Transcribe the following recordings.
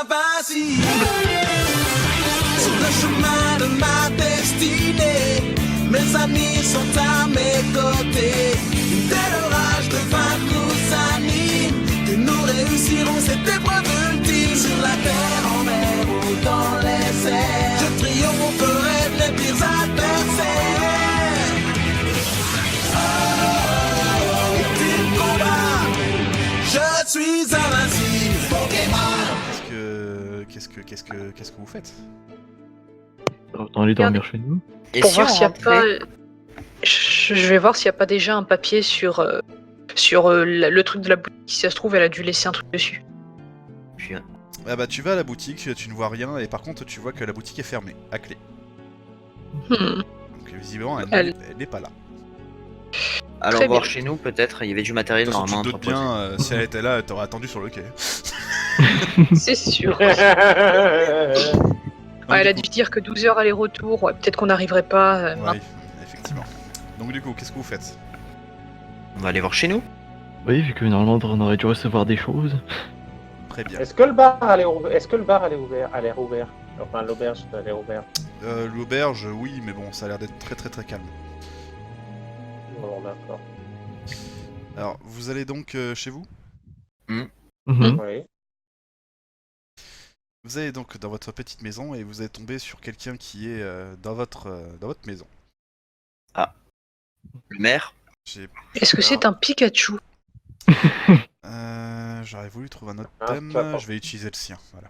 invincible. Sur le chemin de ma destinée, mes amis sont à mes côtés. Une telle rage de vaincre nous anime, que nous réussirons cette épreuve ultime. Sur la terre, en mer ou dans les airs, je triompherai des pires adversaires. Oh, ultime combat, je suis invincible. Pokémon. Qu'est-ce que vous faites? Autant aller dormir chez nous. Et Pour si voir on s'il y a rentrait pas. Je vais voir s'il n'y a pas déjà un papier sur le truc de la boutique. Si ça se trouve, elle a dû laisser un truc dessus. Puis, Ah bah tu vas à la boutique, tu ne vois rien, et par contre tu vois que la boutique est fermée, à clé. Hmm. Donc visiblement Elle- elle n'est pas là. allons Très voir bien. chez nous, peut-être. Il y avait du matériel De toute façon, normalement tu te doutes entreposé. bien, si elle était là, elle t'aurait attendu sur le quai. C'est sûr. Donc, Elle a du dû dire que 12 heures aller-retour. Ouais, peut-être qu'on n'arriverait pas. coup- maintenant. ouais, effectivement. Donc du coup, qu'est-ce que vous faites? On va aller voir chez nous. Oui, vu que normalement on aurait dû recevoir des choses. Très bien. Est-ce que le bar elle est ouvert? Est-ce que le bar elle est ouvert? Elle est ouvert. Enfin l'auberge elle est ouverte. L'auberge, oui, mais bon, ça a l'air d'être très très très calme. Bon d'accord. Alors, vous allez donc chez vous? Mhm. Oui. Vous allez donc dans votre petite maison et vous allez tomber sur quelqu'un qui est dans votre maison. Le maire. J'ai Est-ce que c'est un Pikachu? J'aurais voulu trouver un autre Ah, thème, tu attends. je vais utiliser le sien, voilà.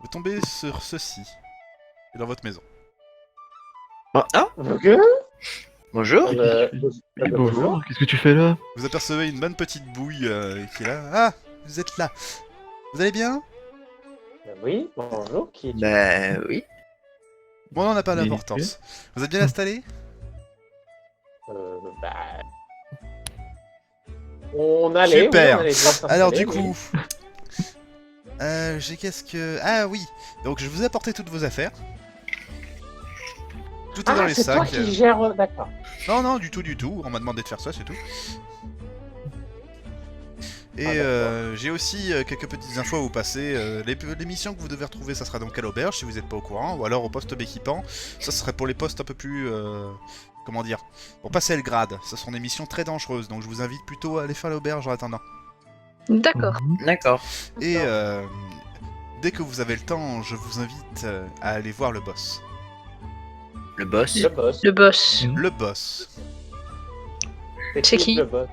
Vous tombez sur ceci, et dans votre maison. Ok. Bonjour. Oui, bonjour, qu'est-ce que tu fais là? Vous apercevez une bonne petite bouille qui est là. Ah, vous êtes là. Vous allez bien? Oui, bonjour, qui est-tu? Ben oui. Bon, on n'a pas Mais- d'importance. Vous êtes bien installé? Bah... On allait, Super. oui, on allait bien s'installer, Alors du oui. coup, j'ai qu'est-ce que... Ah oui, donc je vous ai apporté toutes vos affaires. Tout est dans Ah, les c'est toi sacs. qui gères... D'accord. Non, non, du tout. On m'a demandé de faire ça, c'est tout. Et Ah, d'accord. j'ai aussi quelques petites infos à vous passer. Les missions que vous devez retrouver, ça sera donc à l'auberge si vous n'êtes pas au courant, ou alors au poste d'équipant. Ça serait pour les postes un peu plus... comment dire? Pour passer le grade. Ce sont des missions très dangereuses, donc je vous invite plutôt à aller faire l'auberge en attendant. D'accord. D'accord. Et dès que vous avez le temps, je vous invite à aller voir le boss. Le boss. Le boss. Le boss. Le boss. C'est qui? le boss?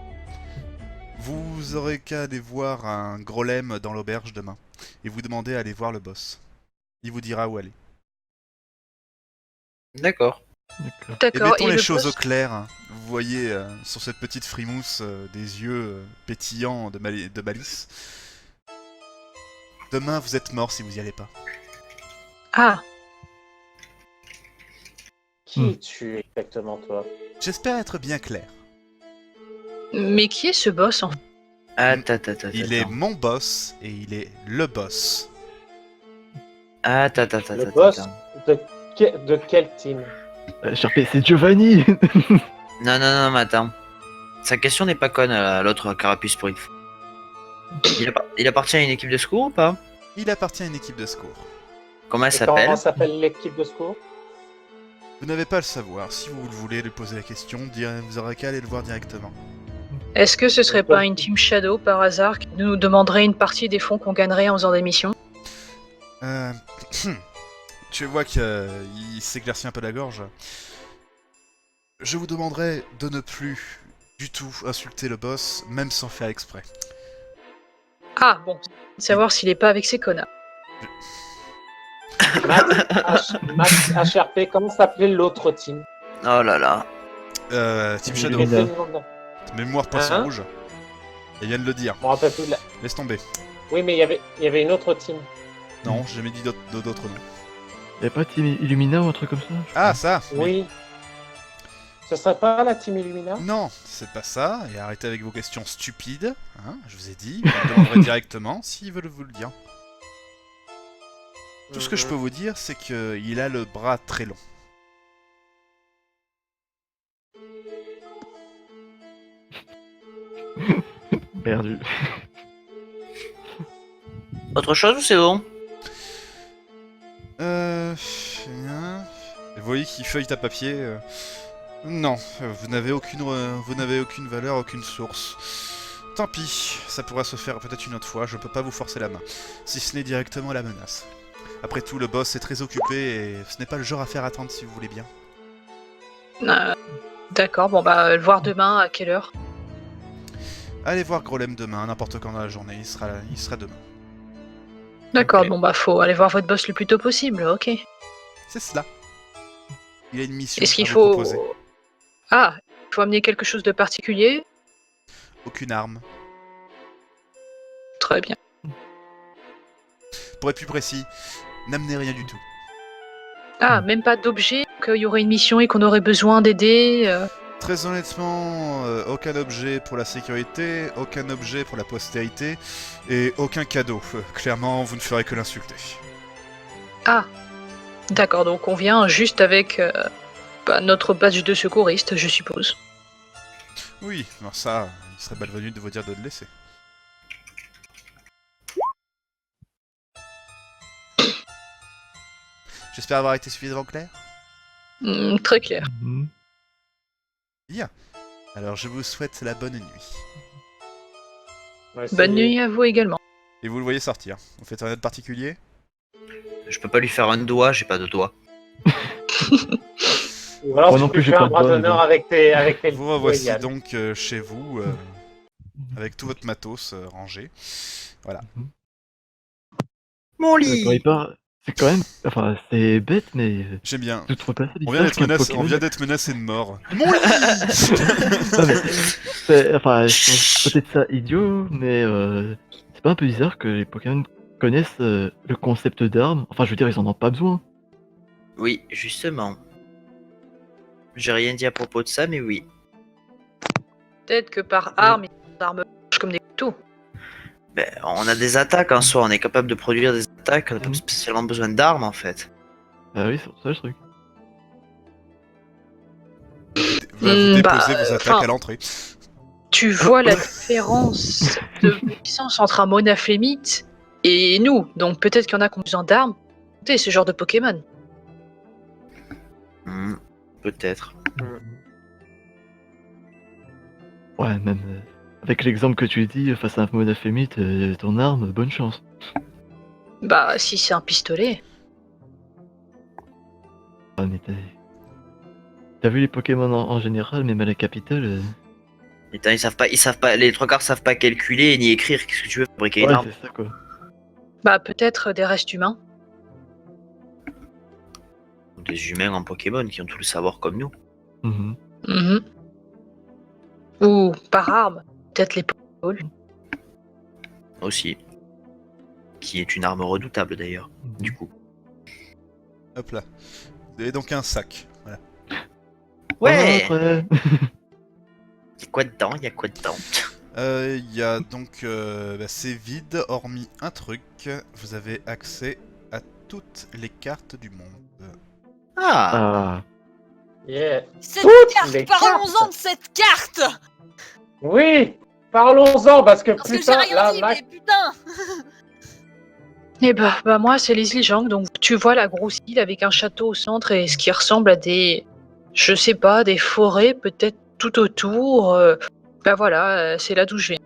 Vous aurez qu'à aller voir un Grolem dans l'auberge demain. Et vous demandez à aller voir le boss. Il vous dira où aller. D'accord. D'accord. Et D'accord. mettons les le choses au boss clair. Vous voyez sur cette petite frimousse des yeux pétillants de malice. Demain, vous êtes mort si vous y allez pas. Ah, Qui es-tu exactement, toi? J'espère être bien clair. mais qui est ce boss en fait? Attends. Il est mon boss et il est le boss. Attends. Le boss de quel team? Sharpé, c'est Giovanni. Non, mais attends. Sa question n'est pas conne à l'autre carapuce pour une fois. Il appartient à une équipe de secours ou pas? Il appartient à une équipe de secours. Comment elle Et s'appelle? comment s'appelle l'équipe de secours? Vous n'avez pas à le savoir. Si vous le voulez lui poser la question, vous aurez qu'à aller le voir directement. Est-ce que ce serait pas une team Shadow par hasard qui nous demanderait une partie des fonds qu'on gagnerait en faisant des missions? Tu vois qu'il s'éclaircit un peu la gorge. Je vous demanderai de ne plus du tout insulter le boss, même sans faire exprès. Ah bon, savoir s'il est pas avec ces connards. Max HRP, comment s'appelait l'autre team? Oh là là. Team Oui, Shadow, oui. C'est le nom de- mémoire poisson Hein rouge. Il vient de le dire. Je me rappelle plus de la- Laisse tomber. Oui, mais il y avait une autre team. Non, j'ai jamais dit d'autres noms. Y'a pas Team Illumina ou un truc comme ça? Ah, ça Oui. Ce serait pas la team Illumina? Non, c'est pas ça. Et arrêtez avec vos questions stupides. Hein, je vous ai dit. Vous me demanderez directement s'ils veulent vous le dire. Tout ce que je peux vous dire, c'est qu'il a le bras très long. Perdu. Autre chose ou c'est bon? Bien. Vous voyez qu'il feuille à papier. Non, vous n'avez aucune valeur, aucune source. Tant pis, ça pourra se faire peut-être une autre fois, je peux pas vous forcer la main. Si ce n'est directement la menace. Après tout, le boss est très occupé et ce n'est pas le genre à faire attendre si vous voulez bien. D'accord, bon bah le voir demain à quelle heure? Allez voir Grolem demain, n'importe quand dans la journée, il sera demain. D'accord, Ok. bon bah faut aller voir votre boss le plus tôt possible, ok. C'est cela. Il a une mission Est-ce qu'il à vous faut... proposer. Ah, il faut amener quelque chose de particulier? Aucune arme. Très bien. Pour être plus précis, n'amenez rien du tout. Ah, même pas d'objet, qu'il y aurait une mission et qu'on aurait besoin d'aider Très honnêtement, aucun objet pour la sécurité, aucun objet pour la postérité, et aucun cadeau. Clairement, vous ne ferez que l'insulter. Ah, d'accord, donc on vient juste avec notre badge de secouriste, je suppose. Oui, alors ça, il serait malvenu de vous dire de le laisser. J'espère avoir été suffisamment clair. Très clair. Mhm. Bien. Alors je vous souhaite la bonne nuit. Ouais, Bonne nuit à vous également. Et vous le voyez sortir. Vous faites rien de particulier? Je peux pas lui faire un doigt, j'ai pas de doigt. Ou alors Moi non tu plus, peux j'ai faire pas un de bras doigt, d'honneur mais avec tes Vous revoici Eliane. donc chez vous, avec tout votre matos rangé. Mon quand lit. il part, c'est quand même. Enfin, c'est bête, mais. J'aime bien. Tout replacer On vient d'être Pokémon. menacé de mort. Mon lit. Non, mais enfin, je trouve peut-être ça idiot, mais c'est pas un peu bizarre que les Pokémon connaissent le concept d'armes. Enfin, je veux dire, ils en ont pas besoin. Oui, justement. J'ai rien dit à propos de ça, mais oui. Peut-être que par arme, ils ont des armes blanches comme des couteaux. Ben, on a des attaques en soi, on est capable de produire des attaques, on n'a pas Mhm. spécialement besoin d'armes en fait. Ah oui, c'est pour ça le truc. Vous déposez bah, vos attaques enfin, à l'entrée. Tu vois la différence de puissance entre un monaflémite et nous. Donc peut-être qu'il y en a qui ont besoin d'armes. C'est ce genre de Pokémon. Peut-être. Ouais, même avec l'exemple que tu dis, face à un Monafémite, ton arme, bonne chance. Bah, si c'est un pistolet. Ah, mais t'as vu les Pokémon en général, même à la capitale Putain, ils savent pas, les trois quarts savent pas calculer ni écrire. Qu'est-ce que tu veux fabriquer une Ouais, arme? c'est ça quoi. Bah, peut-être des restes humains. Des humains en Pokémon qui ont tout le savoir comme nous. Mhm. Mhm. Ou par arme. Peut-être les Pokéballs. Aussi. Qui est une arme redoutable d'ailleurs, du coup. Hop là. Vous avez donc un sac. Voilà. Ouais! Ouais. Y'a quoi dedans? Y'a quoi dedans? Il y a donc... c'est vide, hormis un truc. Vous avez accès à toutes les cartes du monde. Ah! Ah. Yeah. Cette Toutes les carte, parlons-en cartes. de cette carte. Oui, parlons-en parce que Parce que j'ai putain, rien là, dit, Max, mais putain. Eh bah moi c'est Leslie Jang, donc tu vois la grosse île avec un château au centre et ce qui ressemble à des, je sais pas, des forêts peut-être tout autour. Bah voilà, c'est là d'où je viens.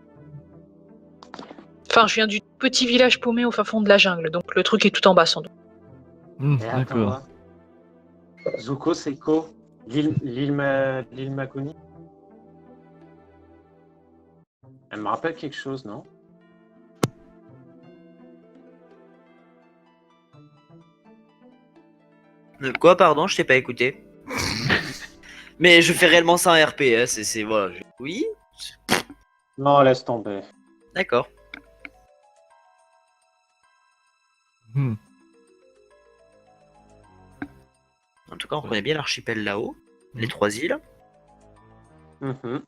Enfin, je viens du petit village paumé au fin fond de la jungle, donc le truc est tout en bas sans doute. mais D'accord. attends, Zuko, c'est quoi? L'île Makuni? Elle me rappelle quelque chose, non? Quoi, pardon, je t'ai pas écouté. Mais je fais réellement ça en RP, hein, voilà. Oui? Non, laisse tomber. D'accord. Hmm. En tout cas, on connaît bien l'archipel là-haut, les trois îles. Mhm.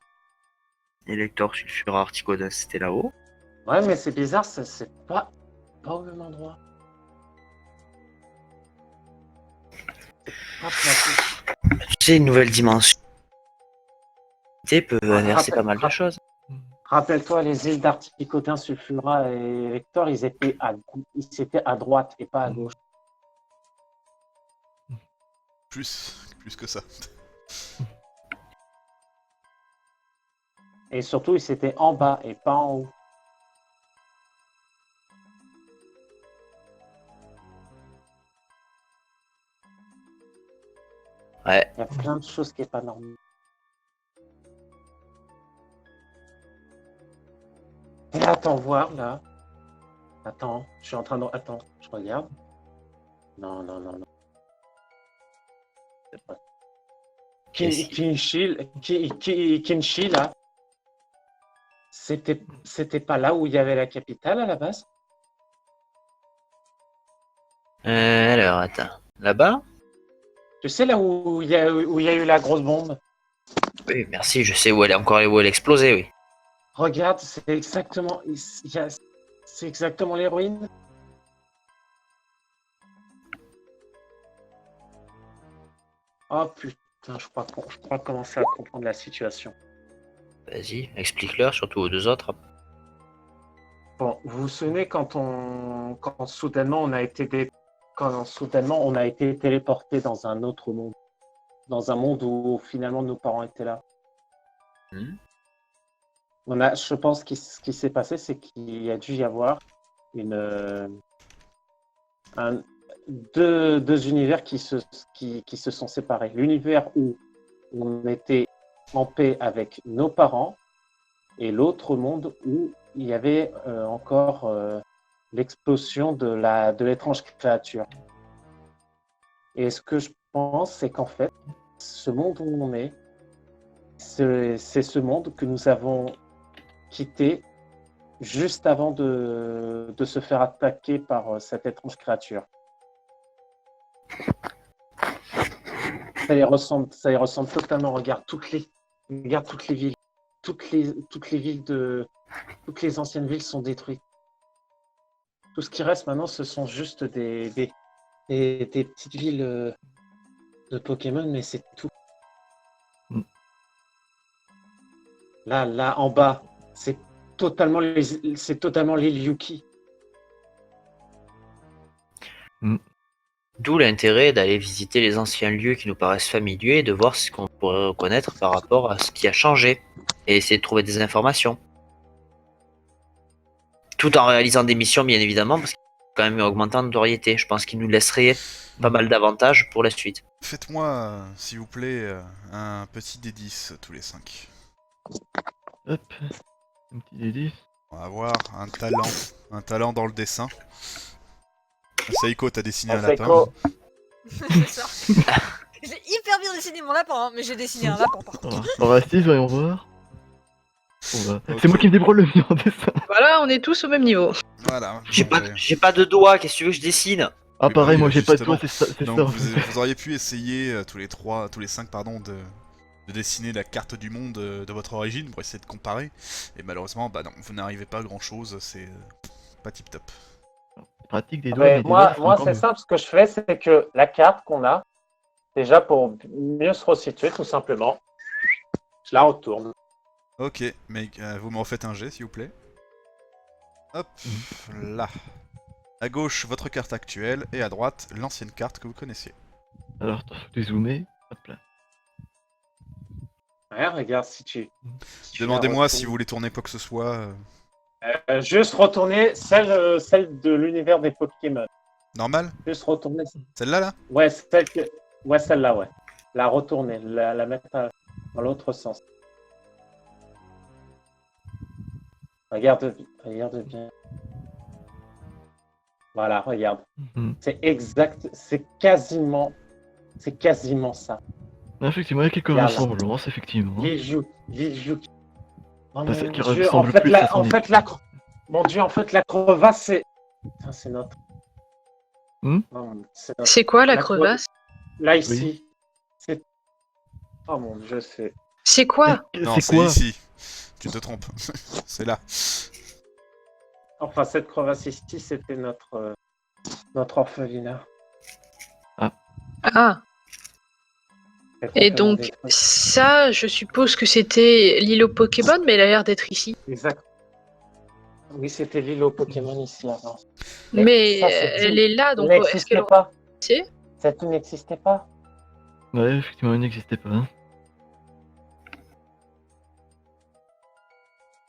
Elector, Sulfura, Articonas, c'était là-haut. Ouais, mais c'est bizarre, c'est pas au même endroit. Pas placé. Tu sais, une nouvelle dimension peut inverser rappelle- pas mal de choses. Rappelle-toi, les îles d'Articotin, Sulfura et Vector, ils étaient à droite et pas à gauche. Plus que ça. Et surtout, ils étaient en bas et pas en haut. Ouais. Il y a plein de choses qui n'est pas normales. Et là, attends, voir, là. Attends, je suis en train de... Attends, je regarde. Non. C'est pas... Kinshi, là, c'était pas là où il y avait la capitale à la base? Alors, attends. Là-bas? Tu sais, là où il y a eu la grosse bombe? Oui, merci, je sais où elle est encore, où elle a explosé, oui. Regarde, c'est exactement l'héroïne. Oh putain, je crois commencer à comprendre la situation. Vas-y, explique-leur, surtout aux deux autres. Bon, vous vous souvenez quand soudainement on a été téléporté dans un autre monde, dans un monde où finalement nos parents étaient là. Je pense que ce qui s'est passé, c'est qu'il y a dû y avoir deux univers qui se sont séparés. L'univers où on était en paix avec nos parents et l'autre monde où il y avait encore l'explosion de l'étrange créature. Et ce que je pense, c'est qu'en fait, ce monde où on est, c'est ce monde que nous avons quitté juste avant de se faire attaquer par cette étrange créature. Ça y ressemble totalement. Regarde toutes les villes. Toutes les anciennes villes sont détruites. Tout ce qui reste maintenant, ce sont juste des petites villes de Pokémon, mais c'est tout. Là, en bas, c'est totalement l'île Yuki. D'où l'intérêt d'aller visiter les anciens lieux qui nous paraissent familiers et de voir ce qu'on pourrait reconnaître par rapport à ce qui a changé et essayer de trouver des informations. Tout en réalisant des missions, bien évidemment, parce qu'il faut quand même augmenter en notoriété. Je pense qu'il nous laisserait pas mal d'avantages pour la suite. Faites-moi, s'il vous plaît, un petit D10 tous les 5. Hop, un petit D10. On va avoir un talent dans le dessin. Seiko, t'as dessiné un lapin. Seiko, C'est ça. J'ai hyper bien dessiné mon lapin, hein, mais j'ai dessiné un lapin par contre. On va rester, voyons voir. Ok. C'est moi qui me débrouille le mieux en dessin. Voilà, on est tous au même niveau. Voilà. J'ai donc, pas de doigts, qu'est-ce que tu veux que je dessine? Ah Oui, pareil, bah, moi j'ai pas de justement. toi, c'est Donc ça. vous auriez pu essayer tous les 5 de dessiner la carte du monde de votre origine pour essayer de comparer. Et malheureusement, bah non, vous n'arrivez pas à grand chose, c'est pas tip top. Pratique des doigts. ouais, mais des moi doigts, encore c'est mieux. simple. Ce que je fais, c'est que la carte qu'on a, déjà pour mieux se resituer, tout simplement, je la retourne. Ok, mais vous me refaites un jet s'il vous plaît. Hop, là. À gauche, votre carte actuelle, et à droite, l'ancienne carte que vous connaissiez. Alors, attends, faut que tu zoomer. Hop là. Ouais, regarde si tu Demandez-moi la si vous voulez tourner quoi que ce soit. juste retourner celle de l'univers des Pokémon. Normal? Juste retourner. Celle-là, là? Ouais, celle-là, ouais. La retourner, la mettre dans l'autre sens. Regarde bien. Voilà, regarde. Mhm. C'est exact, c'est quasiment ça. Effectivement, il y a quelques Regarde là. ressemblances, effectivement. L'île Yuki. Oh Bah, mon celle qui Dieu, ressemble plus à son en fait, la crevasse, c'est... Putain, c'est notre... Hmm Non, c'est notre... C'est quoi la La crevasse? Là, ici, c'est... Oh mon Dieu, c'est... C'est quoi? Non, C'est c'est quoi ici. Tu te trompes. C'est là. Enfin, cette crevasse ici, c'était notre orphelinat. Ah, Et donc, ça, je suppose que c'était l'île aux Pokémon, mais elle a l'air d'être ici. Exact. Oui, c'était l'île aux Pokémon ici avant. Mais ça, c'est elle dit. est là, Elle donc est-ce n'existait qu'elle pas. c'est Cette île n'existait pas. Ouais, effectivement, elle n'existait pas. Hein.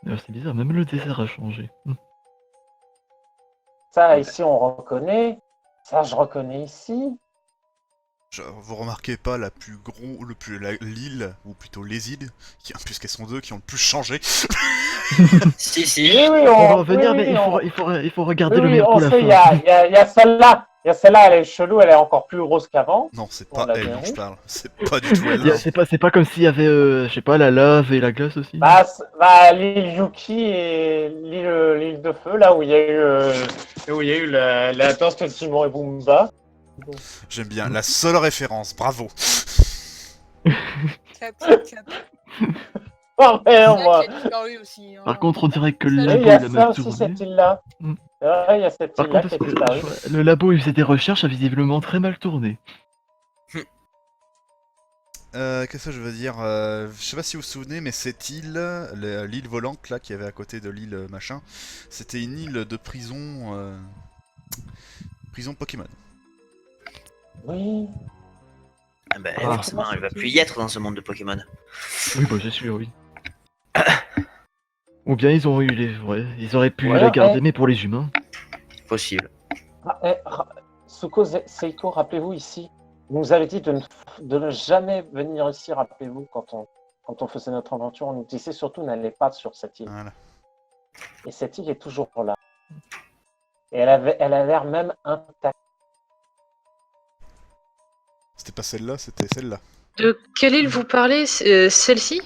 D'ailleurs, c'est bizarre, même le désert a changé. Ça, ici, on reconnaît. Ça, je reconnais ici. Vous remarquez pas l'île, ou plutôt les îles, puisqu'elles sont deux, qui ont le plus changé. Si, si. Oui, oui, On va revenir, oui, mais oui, il faut regarder oui, le oui, meilleur on pour la sait, fin. il y a celle-là. Il y a celle-là, elle est chelou, elle est encore plus grosse qu'avant. Non, c'est On pas l'a elle bien dont vu. je parle. C'est pas du tout elle. C'est pas comme s'il y avait, je sais pas, la lave et la glace aussi. Bah, l'île Yuki et l'île de feu, là où il y a eu la danse de Timon et Pumba. J'aime bien. La seule référence, bravo. Cap. Oh merde, C'est moi. ça qui a disparu aussi. Hein. Par contre, on dirait que le Ça, Et labo il y a il a ça mal aussi, tourné. cette île-là. Mm. Ouais, il y a cette Par île-là contre, qui est disparue. le labo où il faisait des recherches a visiblement très mal tourné. Qu'est-ce que je veux dire je sais pas si vous vous souvenez, mais cette île, l'île volante là qui avait à côté de l'île machin, c'était une île de prison, prison Pokémon. Oui. Ah bah, Ah. forcément, elle va plus y être dans ce monde de Pokémon. Oui, bah c'est sûr, oui. Ou bien ils ont eu les... Ouais, ils auraient pu Ouais, la garder, ouais. mais pour les humains. Possible. Suko Seiko, rappelez-vous ici, vous nous avez dit de ne jamais venir ici, rappelez-vous, quand on faisait notre aventure, on nous disait surtout n'allez pas sur cette île. Voilà. Et cette île est toujours là. Et elle a l'air même intacte. C'était pas celle-là, c'était celle-là. De quelle île vous parlez Celle-ci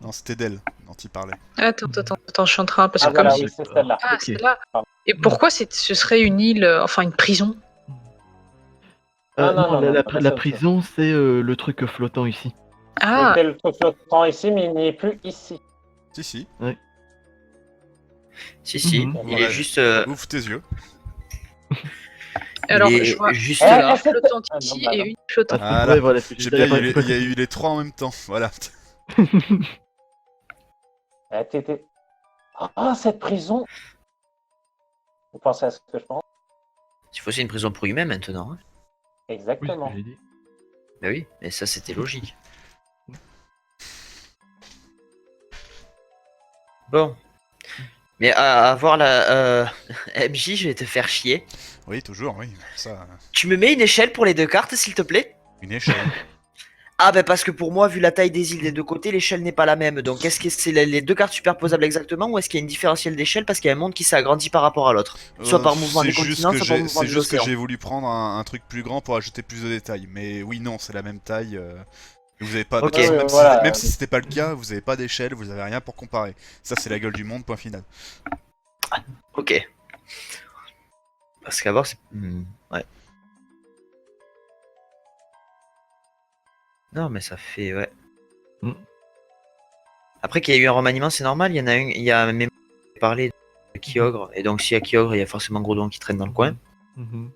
Non, c'était d'elle dont il parlait. Attends, je suis en train... Parce que Ah comme voilà, si... oui, c'est celle-là. Ah, Ok. c'est là. Et pourquoi ce serait une île, enfin une prison Non, La pas ça, prison, c'est le truc flottant ici. Ah, C'était le truc flottant ici, mais il n'y est plus ici. Si, si. Si, Mhm. il Voilà. est juste. Ouvre tes yeux. alors il est je vois juste Eh, là. une flottante Ah, non, ici bah et non. une flottante. Ah, ouais, là. voilà, J'ai bien, il y a eu les trois en même temps. Voilà. Cette prison. Vous pensez à ce que je pense? Il faut aussi une prison pour humains maintenant. Hein. Oui, Exactement. c'est ce que j'ai dit. Bah oui, mais ça c'était logique. Bon. Mais à voir la MJ, je vais te faire chier. Oui, toujours, oui. Ça, Tu me mets une échelle pour les deux cartes, s'il te plaît? une échelle. Ah bah parce que pour moi, vu la taille des îles des deux côtés, l'échelle n'est pas la même. Donc est-ce que c'est les deux cartes superposables exactement ou est-ce qu'il y a une différentielle d'échelle parce qu'il y a un monde qui s'est agrandi par rapport à l'autre? Soit par mouvement C'est des juste continents, que soit par j'ai- mouvement C'est des juste que océans. j'ai voulu prendre un truc plus grand pour ajouter plus de détails. Mais oui, non, c'est la même taille. Vous avez pas. Ok. Même, Ouais, voilà. même si c'était pas le cas, vous avez pas d'échelle, vous avez rien pour comparer. Ça, c'est la gueule du monde, point final. Ok. Parce qu'avoir c'est... ouais. Non mais ça fait... Ouais. Mm. Après qu'il y a eu un remaniement, c'est normal. Il y en a il y a même parlé de Kyogre. Et donc s'il y a Kyogre, il y a forcément Groudon qui traîne dans le coin. Mhm.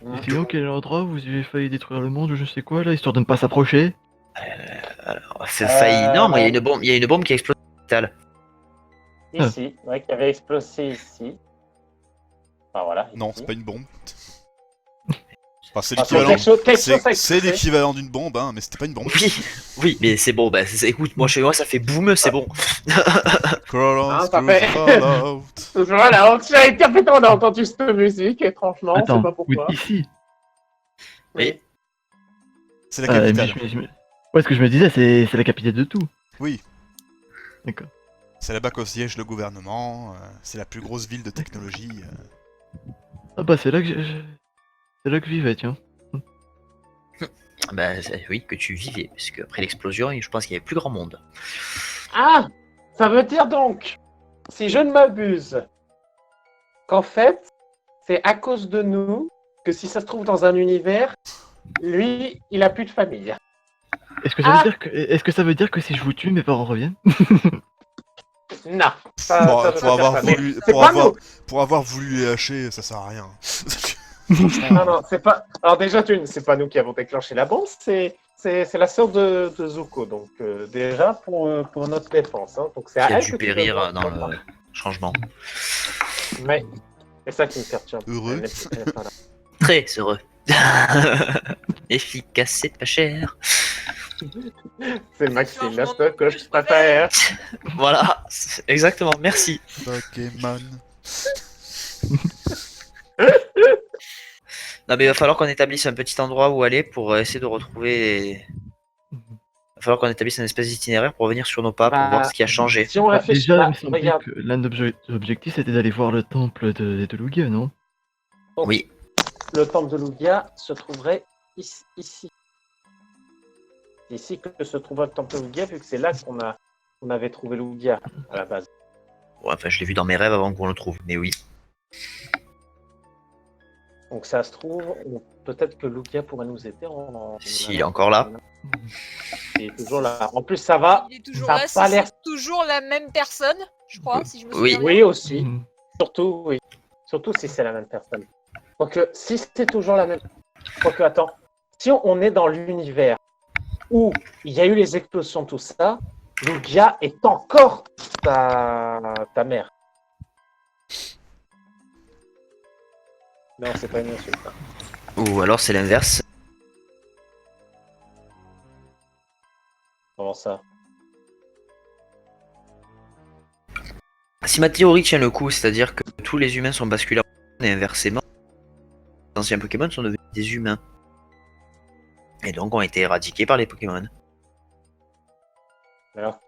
Mhm. Et sinon, quel endroit où vous avez failli détruire le monde ou je sais quoi là, histoire de ne pas s'approcher? Alors, c'est failli... Non, mais il y a une bombe qui a explosé à l'hôpital. Ici, ouais, qui avait explosé ici. Enfin voilà. Non, ici. c'est pas une bombe. Enfin, c'est Parce que l'équivalent. quelque chose a C'est explosé. l'équivalent d'une bombe, hein, mais c'était pas une bombe. Oui, oui, mais c'est bon. Bah, écoute, moi chez moi ça fait boum, c'est bon. Cross ça to fait- Fallout. Voilà, on a interprété, on a entendu cette musique, étrangement, on Attends, sait pas oui, pourquoi. ici. Oui. C'est la capitale. Ouais, ce que je me disais, c'est la capitale de tout. Oui. D'accord. C'est là-bas qu'au siège le gouvernement. C'est la plus grosse ville de technologie. Ah bah c'est là que c'est là que je vivais, tiens. Bah oui, que tu vivais, parce qu'après l'explosion, je pense qu'il y avait plus grand monde. Ah, ça veut dire donc, si je ne m'abuse, qu'en fait, c'est à cause de nous que si ça se trouve dans un univers, lui, il a plus de famille. Est-ce que ça veut dire que si je vous tue, mes parents reviennent? Non. Pour avoir voulu les hacher, ça sert à rien. Non, c'est pas. Alors déjà, c'est pas nous qui avons déclenché la bombe, c'est c'est la sœur de Zuko, donc déjà pour notre défense. Hein. Donc c'est à Qui a elle dû que tu périr dois dans voir. le changement. Ouais, c'est ça qui me perturbe. Heureux. Elle est pas là. Très heureux. Efficace, c'est pas cher. C'est Maxime, la seule que je préfère. Voilà, exactement, merci. Pokémon. Non mais il va falloir qu'on établisse un petit endroit où aller pour essayer de retrouver... Il va falloir qu'on établisse une espèce d'itinéraire pour revenir sur nos pas, pour Bah, voir ce qui a changé. Si on réfléchit, Déjà, il bah, me semblait regarde, que l'un des objectifs c'était d'aller voir le temple de Lugia, non? Oui, le temple de Lugia se trouverait ici. Ici que se trouverait le temple de Lugia, vu que c'est là qu'on avait trouvé Lugia à la base. ouais, enfin je l'ai vu dans mes rêves avant qu'on le trouve, mais oui. Donc ça se trouve, peut-être que Lugia pourrait nous aider S'il est encore là. Il est toujours là. En plus, ça va. Il est toujours Ça a là, pas si l'air- c'est toujours la même personne, je crois, si je me Oui. souviens bien. Oui, aussi. Mhm. Surtout, oui. Surtout si c'est la même personne. Donc, si c'est toujours la même. Donc, attends. Si on est dans l'univers où il y a eu les explosions, tout ça, Lugia est encore ta mère. Non, c'est pas une insulte. Hein. Ou alors c'est l'inverse. Comment ça? Si ma théorie tient le coup, c'est-à-dire que tous les humains sont basculés en Pokémon et inversement, les anciens Pokémon sont devenus des humains. Et donc ont été éradiqués par les Pokémon. Alors,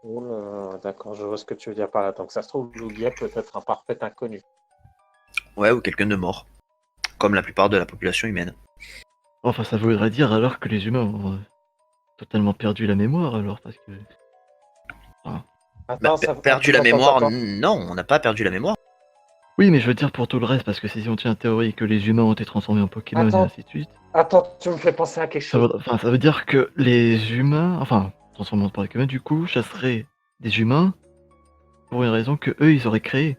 oh là, d'accord, je vois ce que tu veux dire par là. Donc, ça se trouve, Lugia peut être un parfait inconnu. Ouais, ou quelqu'un de mort. Comme la plupart de la population humaine. Enfin, ça voudrait dire alors que les humains ont totalement perdu la mémoire, alors, parce que... Attends, Perdu la attends, mémoire, attends. non, on n'a pas perdu la mémoire. Oui, mais je veux dire pour tout le reste, parce que si on tient la théorie que les humains ont été transformés en Pokémon Attends. et ainsi de suite, Attends, tu me fais penser à quelque ça chose. veut dire que les humains, enfin, transformés en Pokémon, du coup, chasseraient des humains pour une raison que eux, ils auraient créée.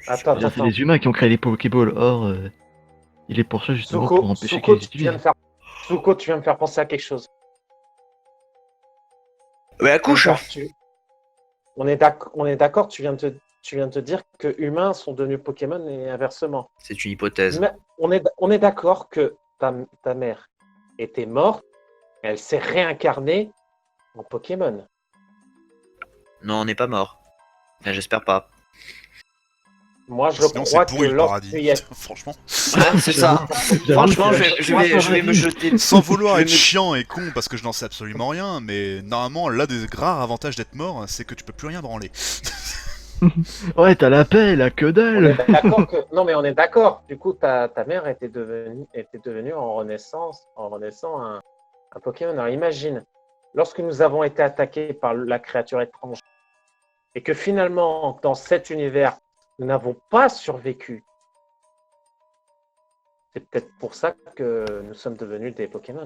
Attends, C'est-à-dire, c'est attends. les humains qui ont créé les Pokéballs, or, il est pour ça justement pour empêcher qu'ils les utilisent. Zuko, tu viens de faire penser à quelque chose. Ouais, à couche. D'accord, on est d'accord, tu viens de te dire que humains sont devenus Pokémon et inversement. C'est une hypothèse. Mais on est d'accord que ta mère était morte, et elle s'est réincarnée en Pokémon. Non, on n'est pas mort. Enfin, j'espère pas. Moi, je Sinon, crois c'est pourri que le lorsqu'il paradis. y a... Franchement. c'est ça. Franchement, je vais me jeter. Sans vouloir Je être me- chiant et con parce que je n'en sais absolument rien, mais normalement, l'un des rares avantages d'être mort, c'est que tu peux plus rien branler. Ouais, t'as la paix, la que On dalle. est d'accord que... Non, mais on est d'accord. Du coup, ta mère était devenue en renaissant un Pokémon. Alors imagine, lorsque nous avons été attaqués par la créature étrange et que finalement, dans cet univers, nous n'avons pas survécu, c'est peut-être pour ça que nous sommes devenus des Pokémon.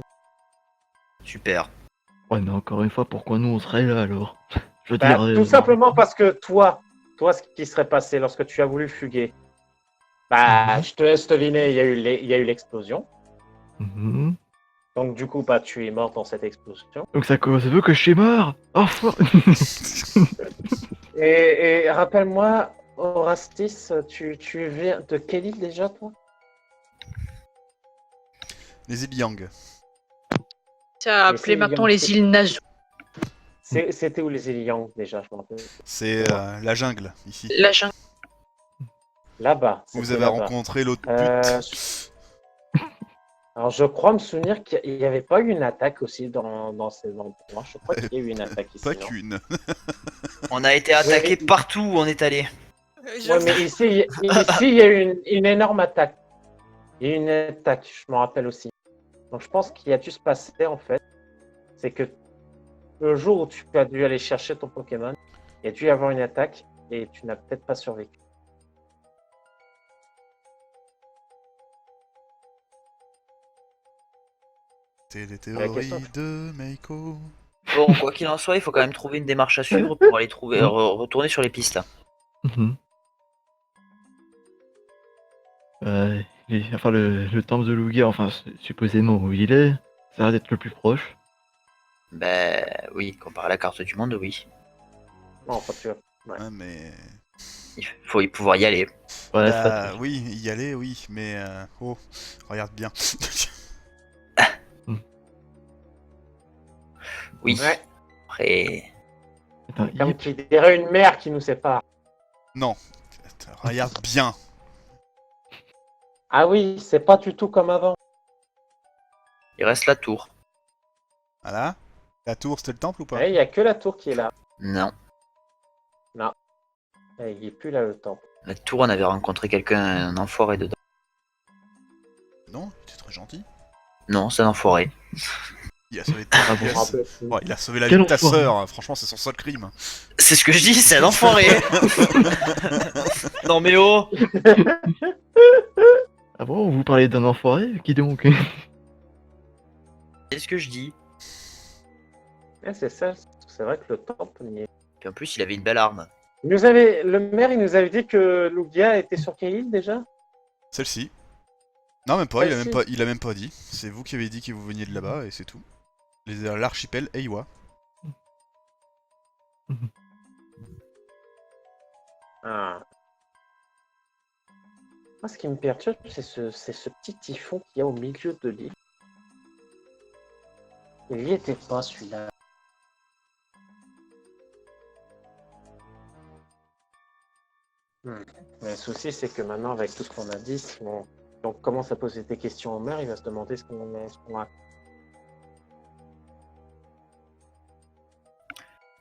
Super. Ouais, mais encore une fois, pourquoi nous on serait là alors? Je veux Bah, dire, tout simplement parce que toi, ce qui serait passé lorsque tu as voulu fuguer, bah, je te laisse deviner, il y a eu l'explosion. Mhm. Donc du coup, bah, tu es mort dans cette explosion. Donc ça veut que je suis mort. Oh fuck. Et rappelle-moi, Orastis, tu viens de quelle île déjà, toi? Les Iliang. Ça a Et appelé c'est maintenant Yang, les îles Nazu. C'était où les îles Yang déjà, je me rappelle. C'est la jungle, ici. La jungle. Là-bas. Vous c'était avez là-bas. rencontré l'autre Euh, pute. Alors je crois me souvenir qu'il n'y avait pas eu une attaque aussi dans ces endroits. Je crois qu'il y a eu une attaque ici. Pas non qu'une. On a été attaqué Oui. partout où on est allé. Ouais, mais ici, il y a eu une énorme attaque. Il y a eu une attaque, je me rappelle aussi. Donc je pense qu'il y a dû se passer en fait, c'est que le jour où tu as dû aller chercher ton Pokémon, il y a dû y avoir une attaque et tu n'as peut-être pas survécu. C'est les La question. théories de Meiko. Bon, quoi qu'il en soit, il faut quand même trouver une démarche à suivre pour aller trouver, retourner sur les pistes. Mhm. enfin le temple de Lugia, enfin supposément où il est, ça a l'air d'être le plus proche. Ben oui, comparé à la carte du monde, oui. Non, pas sûr. Ouais. Ouais, mais... Il faut y pouvoir y aller. Ouais, c'est Bah, pas oui, y aller, oui, mais... Oh, regarde bien. Oui. Ouais. Après, Attends, Comme qui dirait une mer qui nous sépare. Non, regarde bien. Ah oui, c'est pas du tout comme avant. il reste la tour. Voilà. La tour, c'était le temple ou pas? Ouais, il y a que la tour qui est là. Non. Et il est plus là le temple. La tour, on avait rencontré quelqu'un, un enfoiré dedans. Non, il était très gentil. Non, c'est un enfoiré. Il a sauvé, Ah il a bon. sa- bon, il a sauvé la vie Quel de ta enfoiré. sœur, franchement c'est son seul crime. C'est ce que je dis, c'est un enfoiré. Non mais oh. Ah bon, vous parlez d'un enfoiré? Qui donc? C'est ce que je dis. Ouais, c'est ça, c'est vrai que le temple n'y est. Puis en plus, il avait une belle arme. Le maire, il nous avait dit que Lugia était sur quelle île déjà? Celle-ci. Non, même pas, Celle-ci. il a même pas dit. C'est vous qui avez dit que vous veniez de là-bas et c'est tout. L'archipel Eiwa. Ah. Moi, ce qui me perturbe, c'est ce petit typhon qu'il y a au milieu de l'île. Il y était pas celui-là. Mais le souci, c'est que maintenant, avec tout ce qu'on a dit, si on commence à poser des questions au maire, il va se demander ce qu'on a.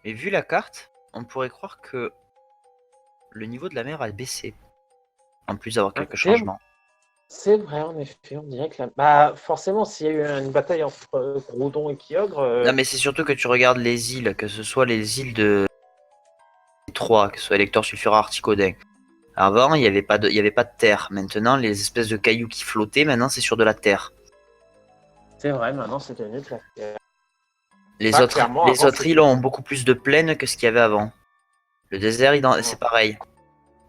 Mais vu la carte, on pourrait croire que le niveau de la mer a baissé. En plus d'avoir quelques changements. C'est vrai, en effet, on dirait que Bah, forcément, s'il y a eu une bataille entre Groudon et Kyogre... Non mais c'est surtout que tu regardes les îles, que ce soit les îles de 3, que ce soit Elector, Sulfura, Articodin. Avant, il n'y avait pas de terre. Maintenant, les espèces de cailloux qui flottaient, maintenant c'est sur de la terre. C'est vrai, maintenant, c'est devenu de la terre. Les Bah, autres, clairement, les avant, autres c'était- îles ont beaucoup plus de plaines que ce qu'il y avait avant. Le désert, c'est pareil.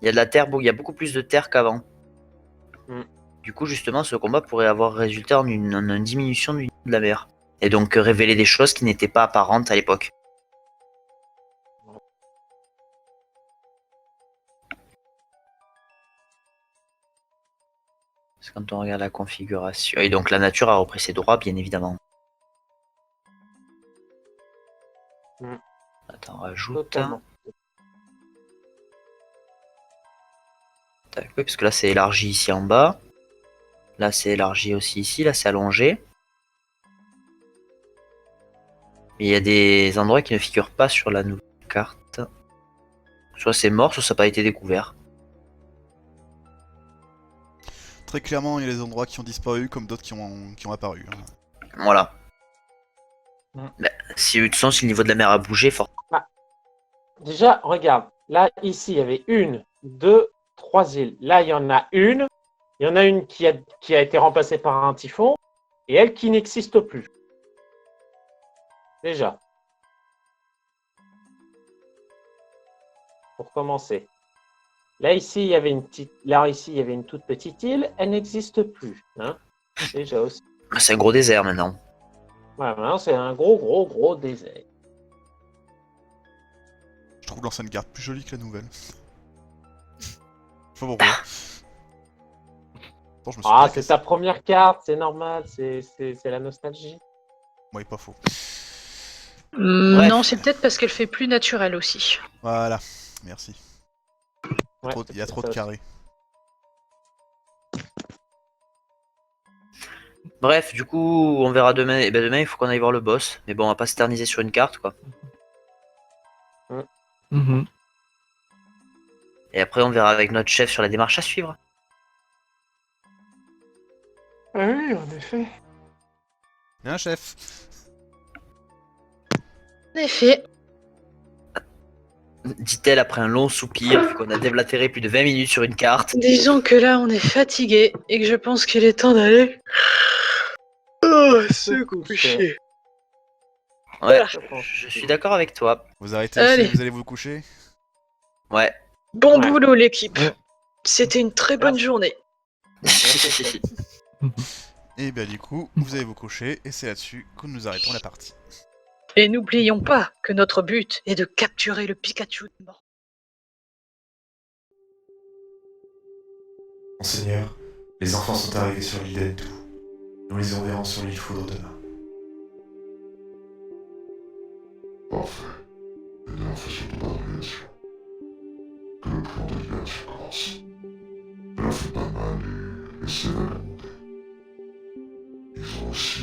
Il y a de la terre, il y a beaucoup plus de terre qu'avant. Mm. Du coup, justement, ce combat pourrait avoir résulté en une diminution du niveau de la mer. Et donc révéler des choses qui n'étaient pas apparentes à l'époque. Parce que quand on regarde la configuration... Et donc la nature a repris ses droits, bien évidemment. Mm. Attends, rajoute. Totalement. Tac, oui, parce que là c'est élargi ici en bas. Là c'est élargi aussi ici, là c'est allongé. Mais il y a des endroits qui ne figurent pas sur la nouvelle carte. Soit c'est mort, soit ça n'a pas été découvert. Très clairement, il y a des endroits qui ont disparu comme d'autres qui ont apparu. Hein. Voilà. Mm. Bah, si de toute façon, si le niveau de la mer a bougé, fort. Déjà, regarde. Là, ici, il y avait 1, 2, 3 îles. Là, il y en a une. Il y en a une qui a été remplacée par un typhon. Et elle qui n'existe plus. Déjà. Pour commencer. Là, ici, il y avait une toute petite île. Elle n'existe plus. Hein. Déjà aussi. C'est un gros désert maintenant. Voilà, maintenant, c'est un gros désert. Je trouve l'ancienne carte plus jolie que la nouvelle. Je sais pas pourquoi. Attends, je me suis Ah, pas c'est cassé. ta première carte, c'est normal, c'est la nostalgie. Ouais, pas faux. Bref. Non, c'est peut-être parce qu'elle fait plus naturelle aussi. Voilà, merci. Ouais, Il y a c'est trop ça de aussi. carrés. Bref, du coup, on verra demain. Et ben demain, il faut qu'on aille voir le boss. Mais bon, on va pas s'éterniser sur une carte, quoi. Mhm. Et après, on verra avec notre chef sur la démarche à suivre. Ah oui, en effet. Bien, chef. En effet. Dit-elle après un long soupir, vu qu'on a déblatéré plus de 20 minutes sur une carte. Disons que là, on est fatigué et que je pense qu'il est temps d'aller. Oh, se coucher. Ouais, Je pense. je suis d'accord avec toi. Vous arrêtez Allez. ici, vous allez vous coucher. Ouais. Bon Ouais. boulot, l'équipe. Ouais. C'était une très bonne Merci. journée. Et bien du coup, vous avez vos cochers, et c'est là-dessus que nous arrêtons la partie. Et n'oublions pas que notre but est de capturer le Pikachu mort. Monseigneur, les enfants sont arrivés sur l'île d'Entou. Nous les enverrons sur l'île Foudre demain. Parfait. Eh bien, faisons de l'organisation. Que le plan de libération commence. Cela fait pas mal et laissez-les demander. Ils ont aussi